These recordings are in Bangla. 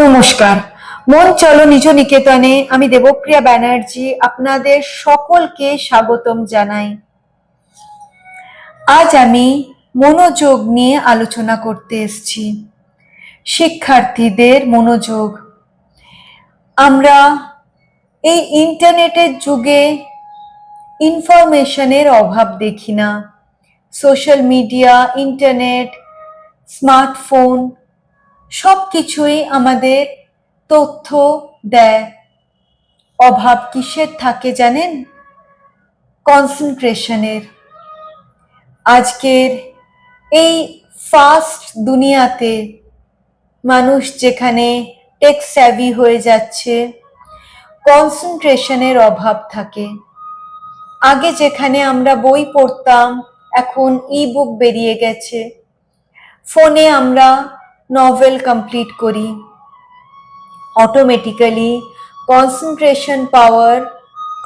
নমস্কার। মন চলো নিজ নিকেতনে আমি দেবপ্রিয়া ব্যানার্জি আপনাদের সকলকে স্বাগতম জানাই। আজ আমি মনোযোগ নিয়ে আলোচনা করতে এসেছি। শিক্ষার্থীদের মনোযোগ। আমরা এই ইন্টারনেটের যুগে ইনফরমেশনের অভাব দেখি না। সোশ্যাল মিডিয়া, ইন্টারনেট, স্মার্টফোন সব কিছুই আমাদের তথ্য দেয়। অভাব কিসের থাকে জানেন? কনসেন্ট্রেশনের। আজকের এই ফাস্ট দুনিয়াতে মানুষ যেখানে টেক স্যাভি হয়ে যাচ্ছে, কনসেন্ট্রেশনের অভাব থাকে। আগে যেখানে আমরা বই পড়তাম, এখন ই বুক বেরিয়ে গেছে। ফোনে আমরা নভেল কমপ্লিট করি। অটোমেটিক্যালি কনসেন্ট্রেশন পাওয়ার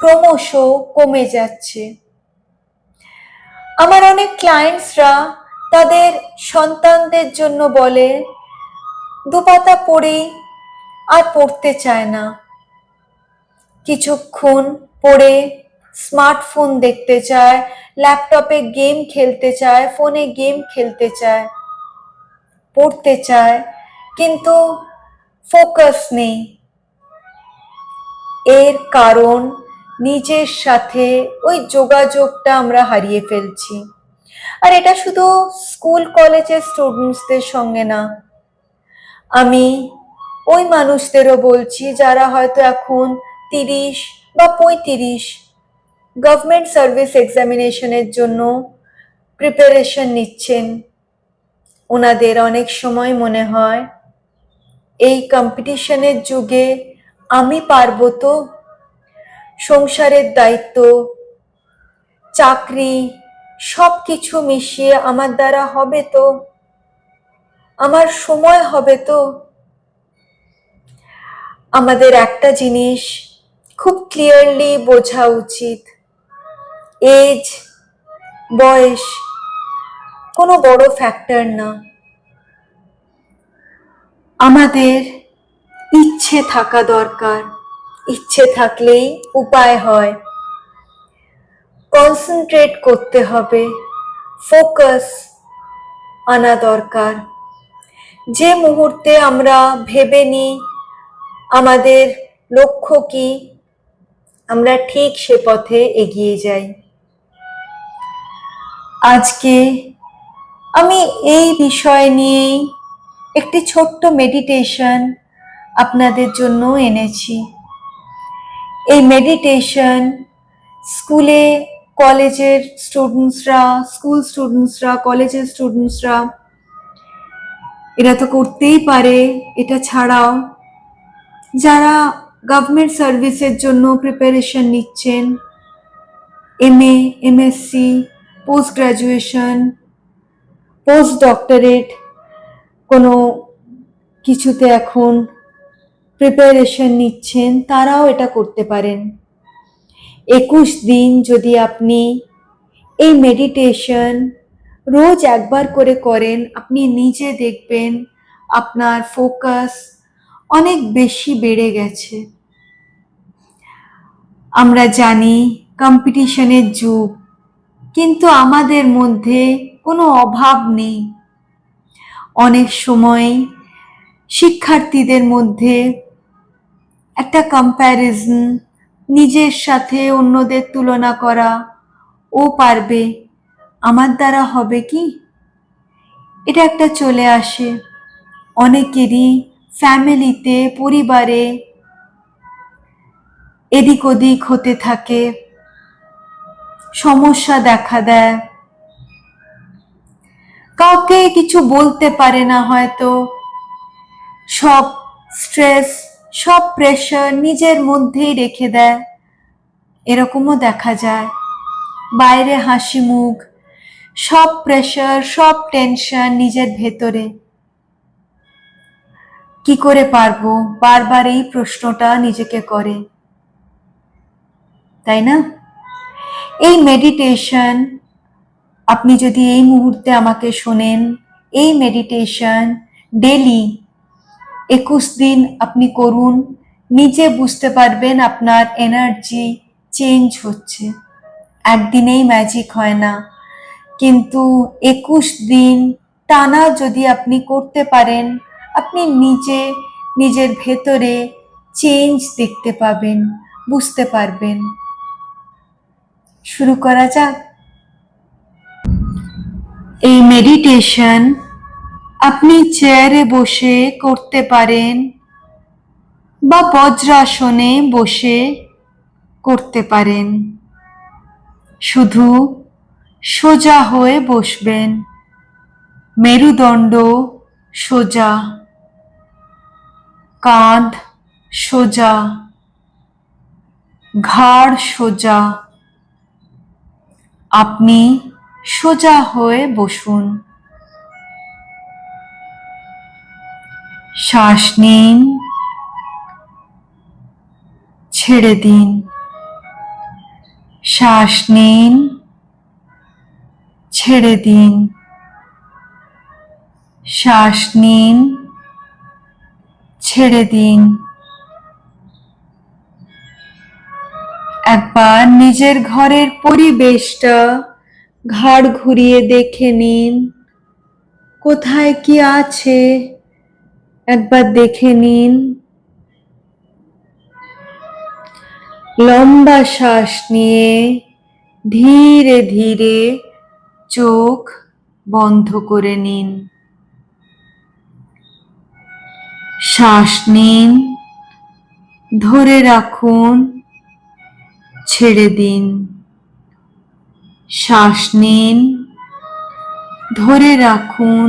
ক্রমশ কমে যাচ্ছে। আমার অনেক ক্লায়েন্টসরা তাদের সন্তানদের জন্য বলে, দুপাতা পড়েই আর পড়তে চায় না। কিছুক্ষণ পড়ে স্মার্টফোন দেখতে চায়, ল্যাপটপে গেম খেলতে চায়, ফোনে গেম খেলতে চায়, পড়তে চায়, কিন্তু ফোকাস নেই। এর কারণ নিজের সাথে ওই যোগাযোগটা আমরা হারিয়ে ফেলছি। আর এটা শুধু স্কুল কলেজের স্টুডেন্টসদের সঙ্গে না, আমি ওই মানুষদেরও বলছি যারা হয়তো এখন 30 বা 35 গভর্নমেন্ট সার্ভিস এক্সামিনেশনের জন্য প্রিপারেশন নিচ্ছেন। ওনাদের অনেক সময় মনে হয় এই কম্পিটিশনের যুগে আমি পারবো তো? সংসারের দায়িত্ব, চাকরি সব কিছু মিশিয়ে আমার দ্বারা হবে তো? আমার সময় হবে তো? আমাদের একটা জিনিস খুব ক্লিয়ারলি বোঝা উচিত, এজ, বয়স কোনো বড় ফ্যাক্টর না। আমাদের ইচ্ছে থাকা দরকার। ইচ্ছে থাকলেই উপায় হয়। কনসেন্ট্রেট করতে হবে, ফোকাস আনা দরকার। যে মুহূর্তে আমরা ভেবে নিই আমাদের লক্ষ্য কি, আমরা ঠিক সে পথে এগিয়ে যাই। আজকে আমি এই বিষয় নিয়েই একটি ছোট্ট মেডিটেশন আপনাদের জন্য এনেছি। এই মেডিটেশন স্কুলে কলেজের স্টুডেন্টসরা, স্কুল স্টুডেন্টসরা, কলেজের স্টুডেন্টসরা এরা তো করতেই পারে। এটা ছাড়াও যারা গভর্নমেন্ট সার্ভিসের জন্য প্রিপারেশন নিচ্ছেন, MA, MSc, post graduation, post doctorate কোনো কিছুতে এখন প্রিপারেশন নিচ্ছেন, তারাও এটা করতে পারেন। 21 দিন যদি আপনি এই মেডিটেশন রোজ একবার করে করেন, আপনি নিজে দেখবেন আপনার ফোকাস অনেক বেশি বেড়ে গেছে। আমরা জানি কম্পিটিশনের যুগ, কিন্তু আমাদের মধ্যে কোনো অভাব নেই। অনেক সময় শিক্ষার্থীদের মধ্যে একটা কম্প্যারিজন, নিজের সাথে অন্যদের তুলনা করা, ও পারবে, আমার দ্বারা হবে কি, এটা একটা চলে আসে। অনেকেরই ফ্যামিলিতে, পরিবারে এদিক ওদিক হতে থাকে, সমস্যা দেখা দেয়, কাউকে কিছু বলতে পারে না, হয়তো সব স্ট্রেস, সব প্রেশার নিজের মধ্যেই রেখে দেয়। এরকমও দেখা যায়। বাইরে হাসি মুখ, সব প্রেশার, সব টেনশন নিজের ভেতরে। কি করে পারবো? বারবার এই প্রশ্নটা নিজেকে করে, তাই না? এই মেডিটেশন আপনি যদি এই মুহূর্তে আমাকে শোনেন, এই মেডিটেশন ডেলি 21 দিন আপনি করুন, নিজে বুঝতে পারবেন আপনার এনার্জি চেঞ্জ হচ্ছে। একদিনেই ম্যাজিক হয় না, কিন্তু 21 দিন টানা যদি আপনি করতে পারেন, আপনি নিজের ভেতরে চেঞ্জ দেখতে পাবেন, বুঝতে পারবেন। শুরু করা যাক। এই মেডিটেশন আপনি চেয়ারে বসে করতে পারেন বা বজ্রাসনে বসে করতে পারেন। শুধু সোজা হয়ে বসবেন, মেরুদণ্ড সোজা, কাঁধ সোজা, ঘাড় সোজা। আপনি সোজা হয়ে বসুন। শ্বাস নিন, ছেড়ে দিন। শ্বাস নিন, ছেড়ে দিন। শ্বাস নিন, ছেড়ে দিন। একবার নিজের ঘরের পরিবেশটা ঘাড় ঘুরিয়ে দেখে নিন, কোথায় কি আছে একবার দেখে নিন। লম্বা শ্বাস নিয়ে ধীরে ধীরে চোখ বন্ধ করে নিন। শ্বাস নিন, ধরে রাখুন, ছেড়ে দিন। শ্বাস নিন, ধরে রাখুন,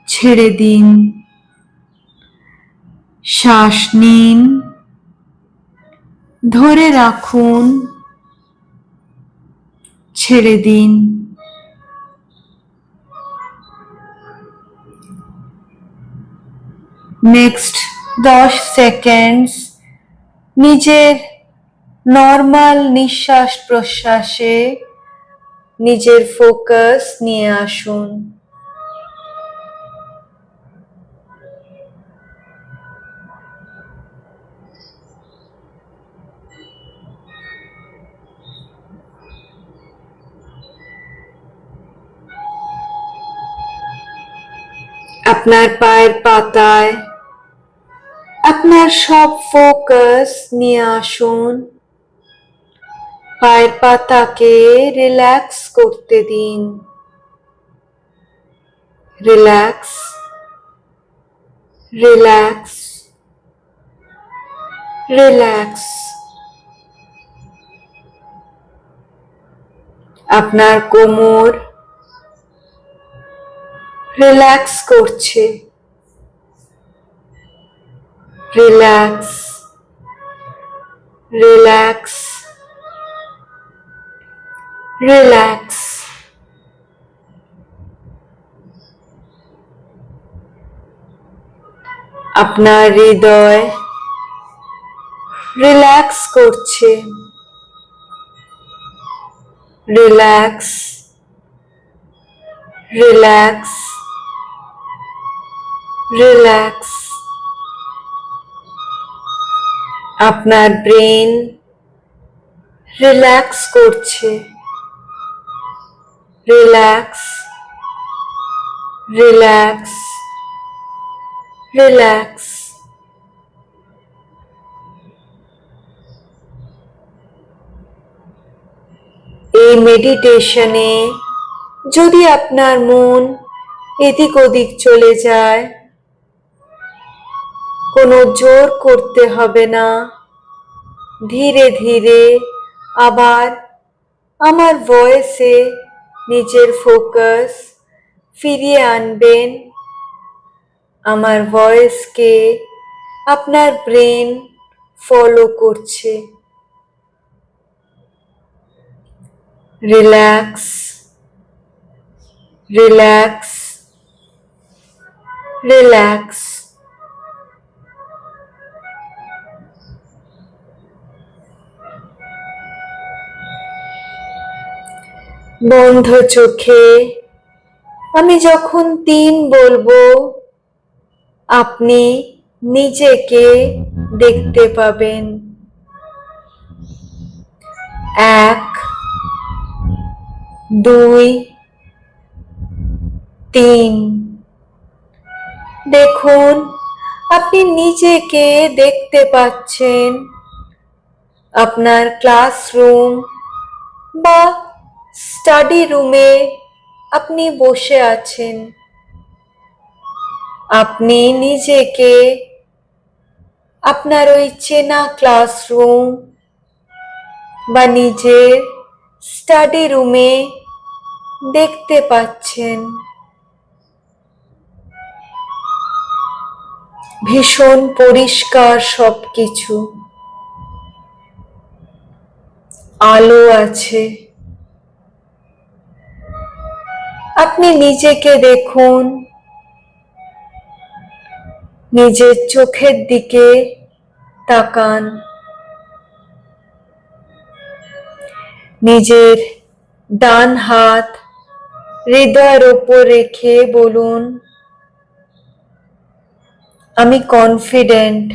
ছেড়ে দিন। শ্বাস নিন, ধরে রাখুন, ছেড়ে দিন। নেক্সট 10 সেকেন্ডস নিজের নর্মাল নিঃশ্বাস প্রশ্বাসে নিজের ফোকাস নিয়ে আসুন। আপনার পায়ের পাতায় আপনার সব ফোকাস নিয়ে আসুন। পায়ের পাতাকে রিল্যাক্স করতে দিন। Relax, relax, relax. আপনার কোমর রিল্যাক্স করছে। Relax, relax, relax. আপনার হৃদয় রিল্যাক্স করছে। Relax, relax, relax. আপনার ব্রেন রিল্যাক্স করছে। Relax, relax, relax. এই মেডিটেশনে যদি আপনার মন এদিক ওদিক চলে যায়, কোনো জোর করতে হবে না। ধীরে ধীরে আবার আমার ভয়েসে নিজের ফোকাস ফিরিয়ে আনবেন। আমার ভয়েসকে আপনার ব্রেন ফলো করছে। Relax, relax, relax. বন্ধ চোখে আমি যখন 3 বলবো আপনি নিজেকে দেখতে পাবেন। 1, 2, 3। দেখুন আপনি নিজেকে দেখতে পাচ্ছেন আপনার ক্লাসরুম বা স্টাডি রুমে আপনি বসে আছেন। আপনি নিজেকে আপনার ওই চেনা ক্লাসরুম বা নিজের স্টাডি রুমে দেখতে পাচ্ছেন। ভীষণ পরিষ্কার সবকিছু, আলো আছে। আপনি নিজেকে দেখুন, নিজের চোখের দিকে তাকান, নিজের ডান হাত হৃদয়ের ওপর রেখে বলুন, আমি কনফিডেন্ট,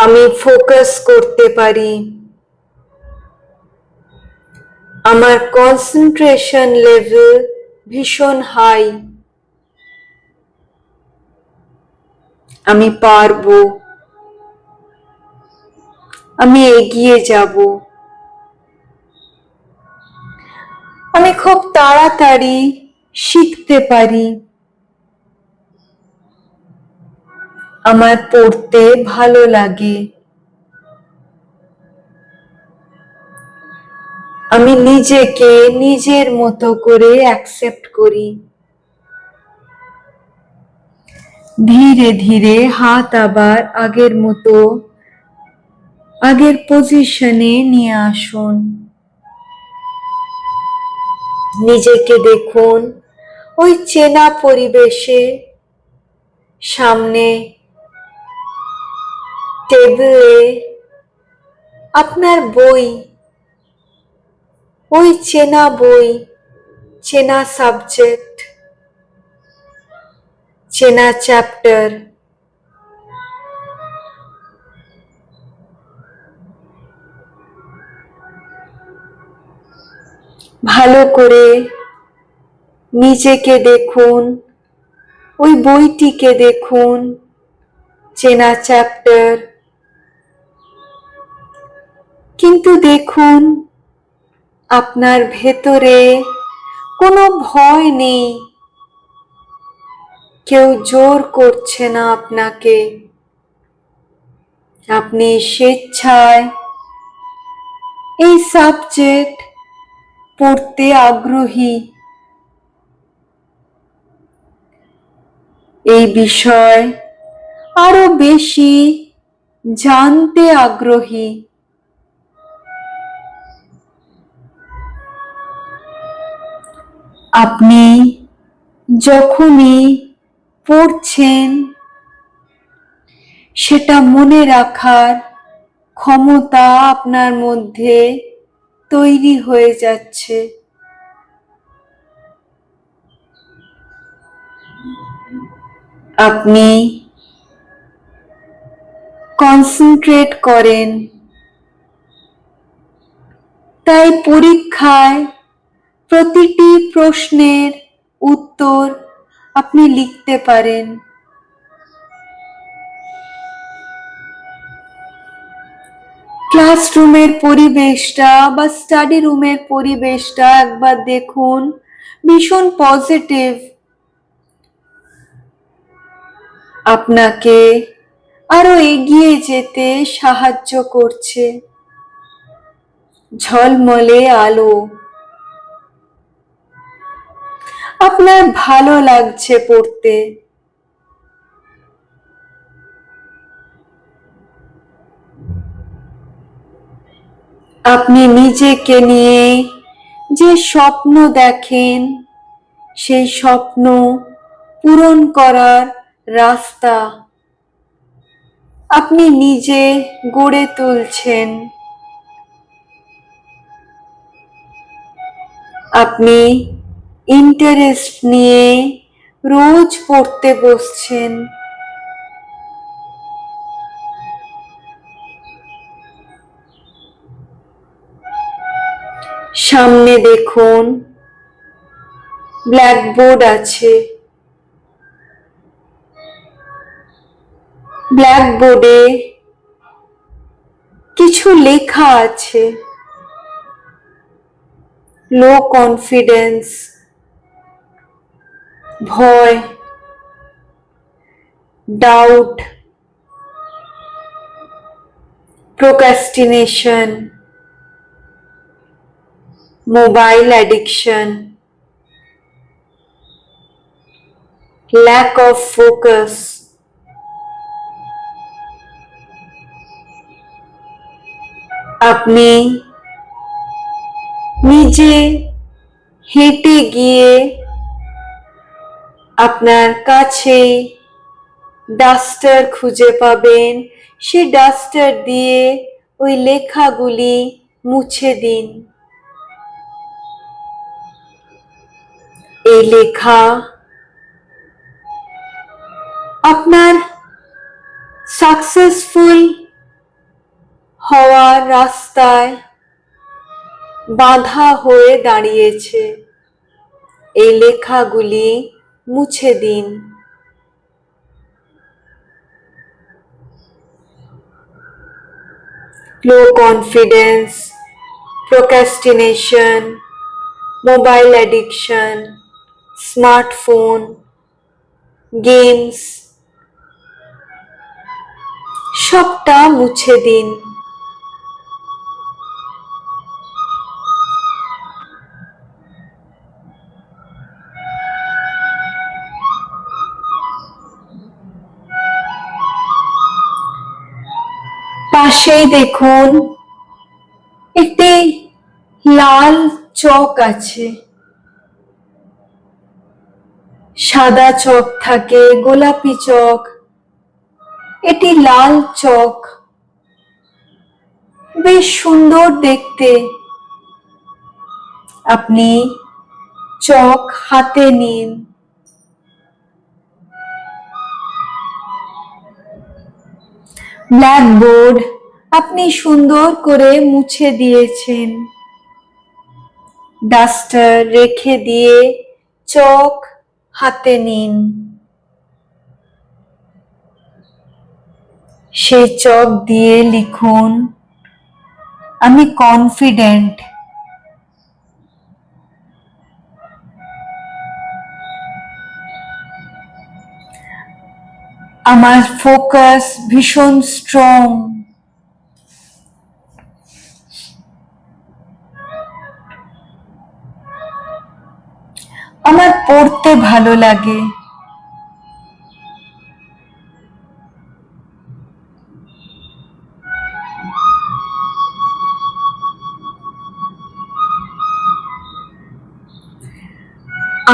আমি ফোকাস করতে পারি, আমার কনসেন্ট্রেশন লেভেল ভীষণ হাই, আমি পারবো, আমি এগিয়ে যাব, আমি খুব তাড়াতাড়ি শিখতে পারি, আমার পড়তে ভালো লাগে, আমি নিজেকে নিজের মতো করে অ্যাকসেপ্ট করি। ধীরে ধীরে হাত আবার আগের মতো আগের পজিশনে নিয়ে আসুন। নিজেকে দেখুন ওই চেনা পরিবেশে, সামনে টেবিলে আপনার বই, ওই চেনা বই, চেনা সাবজেক্ট, চেনা চ্যাপ্টার। ভালো করে নিজেকে দেখুন, ওই বইটিকে দেখুন, চেনা চ্যাপ্টার। কিন্তু দেখুন আপনার ভেতরে কোনো ভয় নেই, কেউ জোর করছে না আপনাকে, আপনি স্বেচ্ছায় এই সাবজেক্ট পড়তে আগ্রহী, এই বিষয় আরো বেশি জানতে আগ্রহী। আপনি যখনই পড়ছেন সেটা মনে রাখার ক্ষমতা আপনার মধ্যে তৈরি হয়ে যাচ্ছে। আপনি কনসেন্ট্রেট করেন, তাই পরীক্ষায় প্রতিটি প্রশ্নের উত্তর আপনি লিখতে পারেন। ক্লাসরুমের পরিবেশটা বা স্টাডি রুমের পরিবেশটা একবার দেখুন, ভীষণ পজিটিভ, আপনাকে আরো এগিয়ে যেতে সাহায্য করছে। ঝলমলে আলো, আপনার ভালো লাগছে পড়তে। আপনি নিজেকে নিয়ে যে স্বপ্ন দেখেন, সেই স্বপ্ন পূরণ করার রাস্তা আপনি নিজে গড়ে তুলছেন। আপনি ইন্টারেস্ট নিয়ে রোজ পড়তে বসছেন। সামনে দেখুন ব্ল্যাকবোর্ড আছে। ব্ল্যাকবোর্ডে কিছু লেখা আছে। লো কনফিডেন্স, ভয়, doubt, procrastination, mobile addiction, lack of focus, আপনি নিজে হেঁটে গিয়ে আপনার কাছে ডাস্টার খুঁজে পাবেন, সেই ডাস্টার দিয়ে ওই লেখাগুলি মুছে দিন। এই লেখা আপনার সাকসেসফুল হওয়ার রাস্তায় বাধা হয়ে দাঁড়িয়েছে। এই লেখাগুলি মুছে দিন। Low confidence, procrastination, mobile addiction, smartphone, games, সবটা মুছে দিন। পাশেই দেখুন একটি লাল চক আছে। সাদা চক থাকে, গোলাপি চক, এটি লাল চক। বেশ সুন্দর দেখতে। আপনি চক হাতে নিন। ব্ল্যাকবোর্ড আপনি সুন্দর করে মুছে দিয়েছেন। ডাস্টার রেখে দিয়ে চক হাতে নিন। সেই চক দিয়ে লিখুন, আমি কনফিডেন্ট। আমার ফোকাস ভীষণ স্ট্রং। আমার পড়তে ভালো লাগে।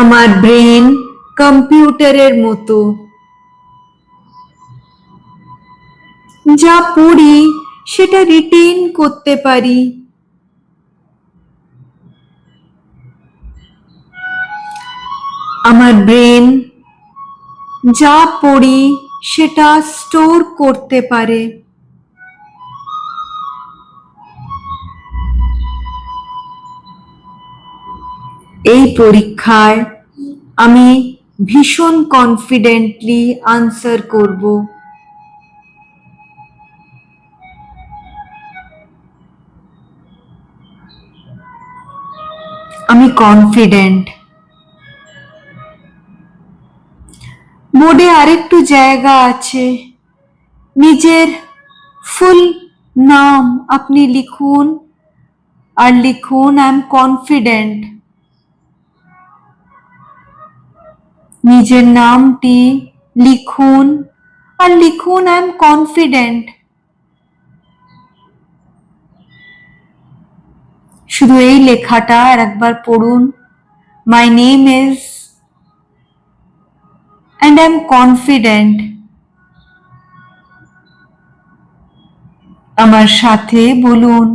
আমার ব্রেন কম্পিউটারের মতো। যা পড়ি সেটা রিটেইন করতে পারি। আমার ব্রেন যা পড়ি সেটা স্টোর করতে পারে। এই পরীক্ষায় আমি ভীষণ কনফিডেন্টলি আনসার করব। আমি কনফিডেন্ট। বোর্ডে আরেকটু জায়গা আছে। নিজের ফুল নাম আপনি লিখুন আর লিখুন আই এম কনফিডেন্ট। নিজের নামটি লিখুন আর লিখুন আই এম কনফিডেন্ট। শুধু এই লেখাটা আর একবার পড়ুন। My name is and I am confident. আমার সাথে বলুন,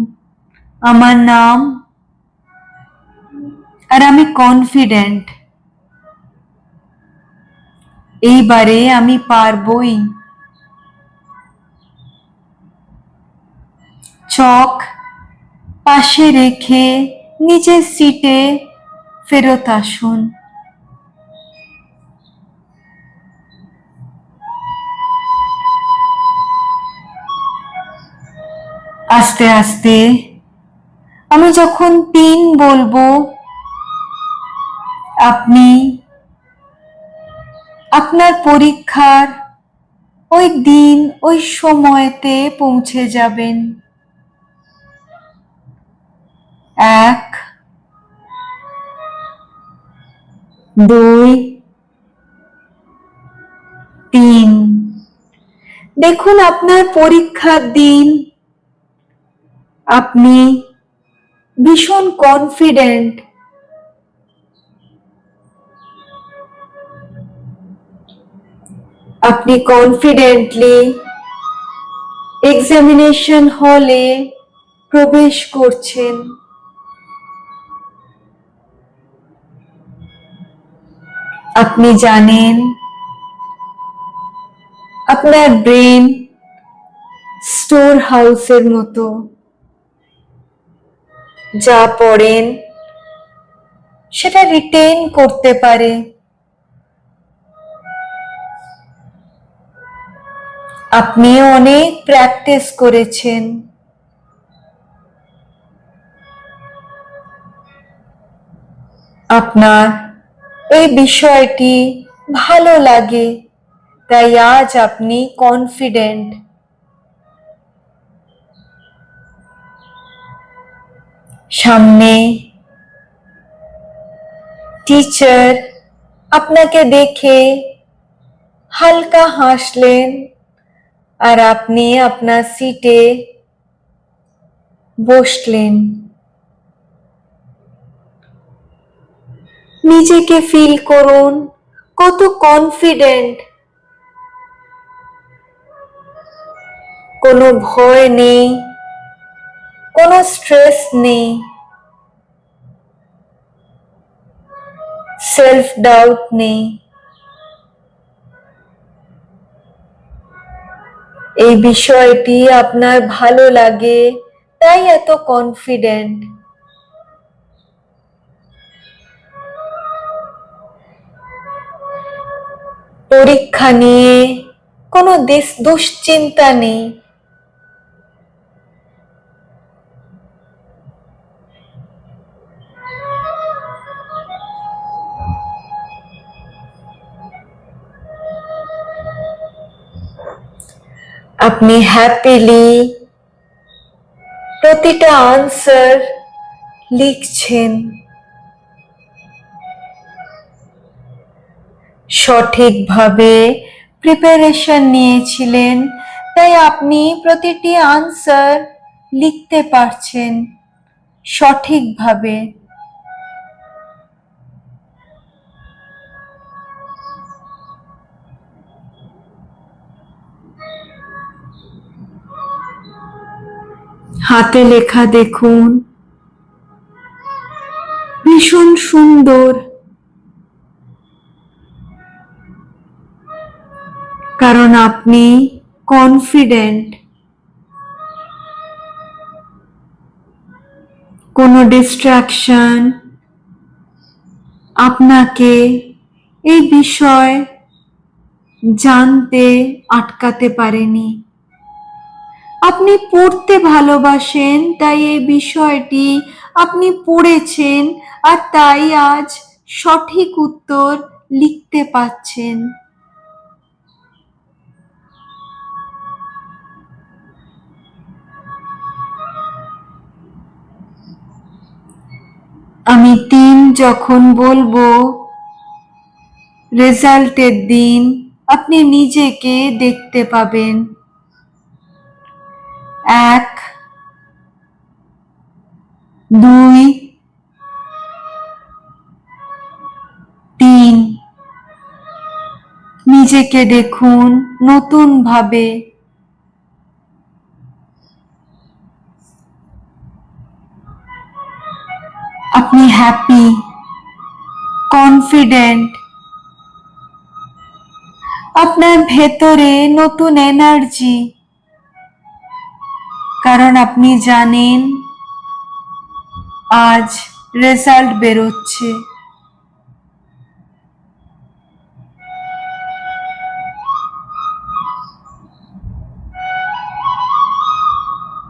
আমার নাম আর আমি কনফিডেন্ট। এইবারে আমি পারবই। চক পাশে রেখে নিজের সিটে ফেরত আসুন। আস্তে আস্তে আমি যখন 3 বলবো, আপনি আপনার পরীক্ষার ওই দিন ওই সময়তে পৌঁছে যাবেন। 1, 2, 3। দেখুন আপনার পরীক্ষার দিন, আপনি ভীষণ কনফিডেন্ট। আপনি কনফিডেন্টলি এক্সামিনেশন হলে প্রবেশ করছেন। আপনি জানেন আপনার ব্রেন স্টোর হাউসের মতো, যা পড়েন সেটা রিটেন করতে পারে। আপনি অনেক প্র্যাকটিস করেছেন। আপনার এই বিষয়টি ভালো লাগে, তাই আজ আপনি কনফিডেন্ট। সামনে টিচার আপনাকে দেখে হালকা হাসলেন আর আপনি আপনার সিটে বসলেন। নিজেকে ফিল করুন কত কনফিডেন্ট। কোনো ভয় নেই, কোনো স্ট্রেস নেই, সেলফ ডাউট নেই। এই বিষয়টি আপনার ভালো লাগে, তাই এত কনফিডেন্ট। পরীক্ষা নিয়ে কোনো দুশ্চিন্তা নেই। আপনি হ্যাপিলি প্রতিটা আনসার লিখছেন। সঠিকভাবে প্রিপারেশন নিয়েছিলেন, তাই আপনি প্রতিটি আনসার লিখতে পারছেন সঠিকভাবে। হাতে লেখা দেখুন, ভীষণ সুন্দর, কারণ আপনি কনফিডেন্ট। কোনো ডিস্ট্রাকশন আপনাকে এই বিষয় জানতে আটকাতে পারেনি। আপনি পড়তে ভালোবাসেন, তাই এই বিষয়টি আপনি পড়েছেন আর তাই আজ সঠিক উত্তর লিখতে পাচ্ছেন। আমি 3 যখন বলবো, রেজাল্টের দিন আপনি নিজেকে দেখতে পাবেন। 1, 2, 3। নিজেকে দেখুন নতুন ভাবে। আপনি হ্যাপি, কনফিডেন্ট। আপনার ভেতরে নতুন এনার্জি, কারণ আপনি জানেন আজ রেজাল্ট বেরোচ্ছে।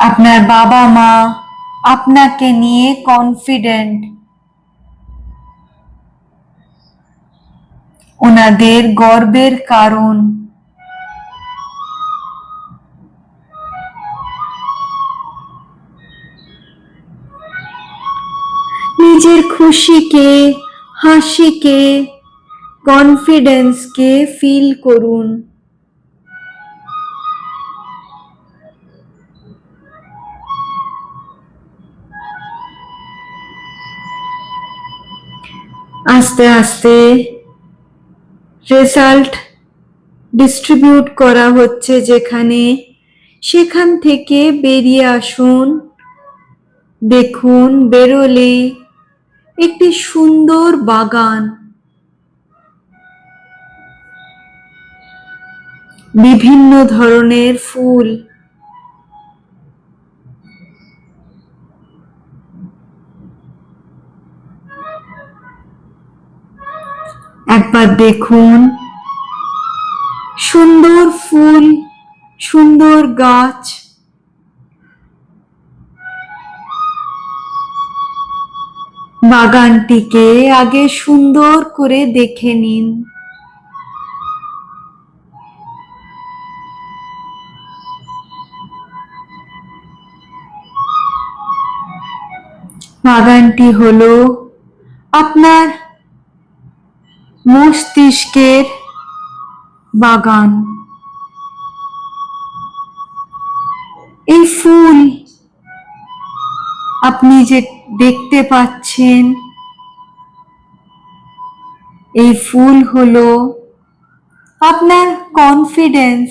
আপনার বাবা মা আপনাকে নিয়ে কনফিডেন্ট, ওনাদের গর্বের কারণ। নিজের খুশিকে, হাসিকে, কনফিডেন্সকে ফিল করুন। আস্তে আস্তে রেজাল্ট ডিস্ট্রিবিউট করা হচ্ছে যেখানে, সেখান থেকে বেরিয়ে আসুন। দেখুন বেরোলে একটি সুন্দর বাগান, বিভিন্ন ধরনের ফুল। একবার দেখুন সুন্দর ফুল, সুন্দর গাছ। বাগানটিকে আগে সুন্দর করে দেখে নিন। বাগানটি হলো আপনার মস্তিষ্কের বাগান। এই ফুল আপনি যে দেখতে পাচ্ছেন, এই ফুল হলো আপনার কনফিডেন্স,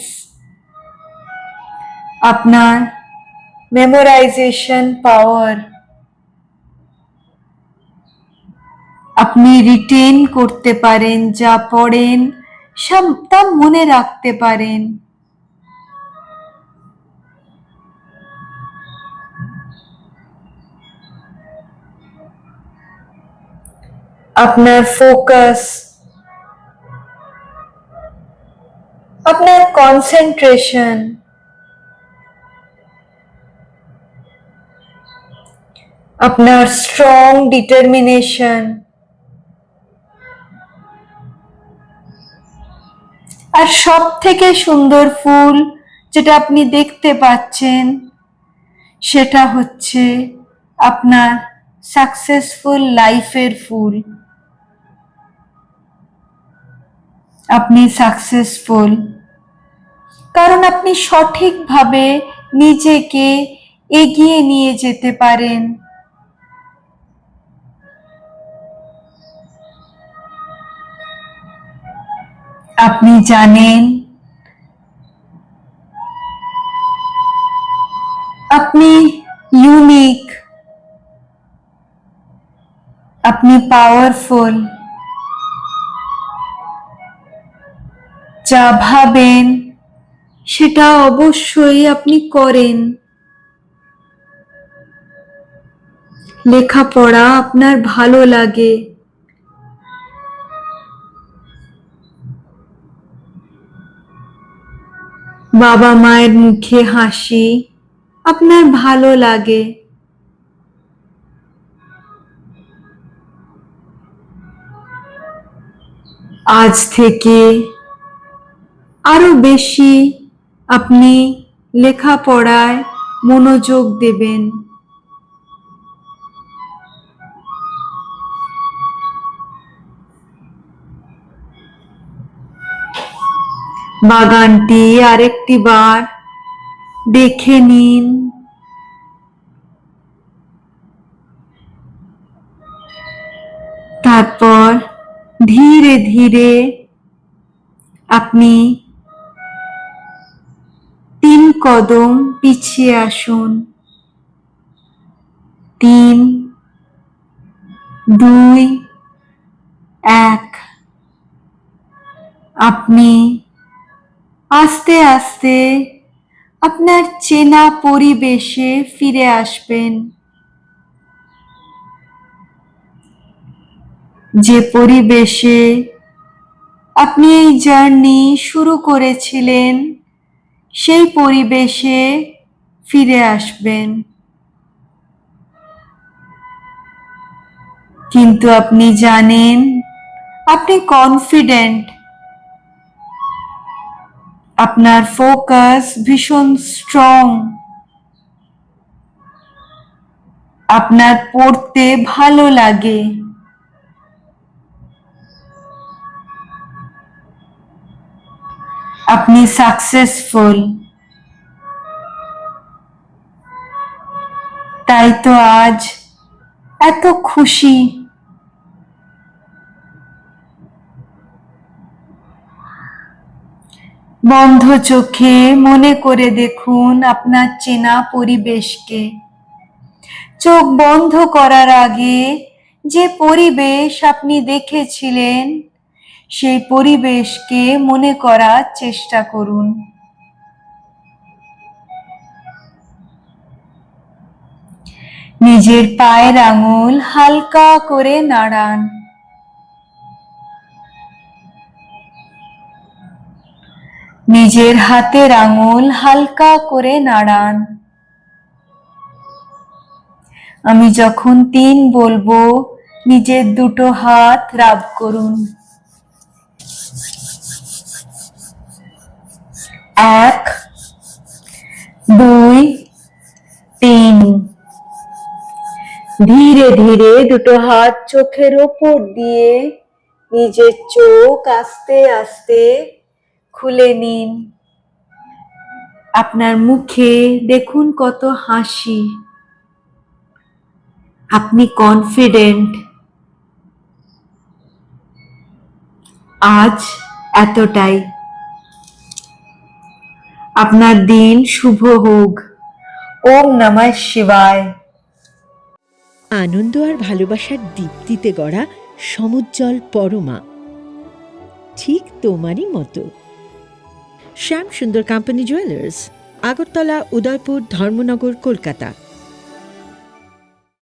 আপনার মেমোরাইজেশন পাওয়ার। আপনি রিটেন করতে পারেন, যা পড়েন সব তা মনে রাখতে পারেন। আপনার ফোকাস, আপনার কনসেন্ট্রেশন, আপনার স্ট্রং ডিটারমিনেশন, আর সব থেকে সুন্দর ফুল যেটা আপনি দেখতে পাচ্ছেন, সেটা হচ্ছে আপনার সাকসেসফুল লাইফের ফুল। আপনি সাকসেসফুল কারণ আপনি সঠিকভাবে নিজেকে এগিয়ে নিয়ে যেতে পারেন। আপনি জানেন আপনি ইউনিক, আপনি পাওয়ারফুল। যা ভাবেন সেটা অবশ্যই আপনি করেন। লেখাপড়া আপনার ভালো লাগে, বাবা মায়ের মুখে হাসি আপনার ভালো লাগে। আজ থেকে আরো বেশি আপনি লেখাপড়ায় মনোযোগ দেবেন। বাগানটি আরেকটি বার দেখে নিন। তারপর ধীরে ধীরে আপনি 3 কদম পিছিয়ে আসুন। 3, 2, 1। আপনি আস্তে আস্তে আপনার চেনা পরিবেশে ফিরে আসবেন, যে পরিবেশে আপনি এই জার্নি শুরু করেছিলেন, সেই পরিবেশে ফিরে আসবেন। কিন্তু আপনি জানেন, আপনি কনফিডেন্ট, আপনার ফোকাস ভীষণ স্ট্রং, আপনার পড়তে ভালো লাগে, আপনি সাকসেসফুল। তাই তো আজ এত খুশি। বন্ধ চোখে মনে করে দেখুন আপনার চেনা পরিবেশকে। চোখ বন্ধ করার আগে যে পরিবেশ আপনি দেখেছিলেন, সেই পরিবেশকে মনে করার চেষ্টা করুন। নিজের পায়ের আঙুল হালকা করে নাড়ান। নিজের হাতের আঙুল হালকা করে নাড়ান। আমি যখন 3 বলবো, নিজের দুটো হাত রাব করুন। 1, 2, 3। ধীরে ধীরে দুটো হাত চোখের ওপর দিয়ে নিজের চোখ আস্তে আস্তে খুলে নিন। আপনার মুখে দেখুন কত হাসি। আপনি কনফিডেন্ট। আজ এতটাই। আপনার দিন শুভ হোক। ওম নমঃ শিবায়। আনন্দ আর ভালোবাসার দীপ্তিতে গড়া সমুজ্জ্বল পরমা, ঠিক তোমারই মতো। শ্যাম সুন্দর কোম্পানি জুয়েলার্স, আগরতলা, উদয়পুর, ধর্মনগর, কলকাতা।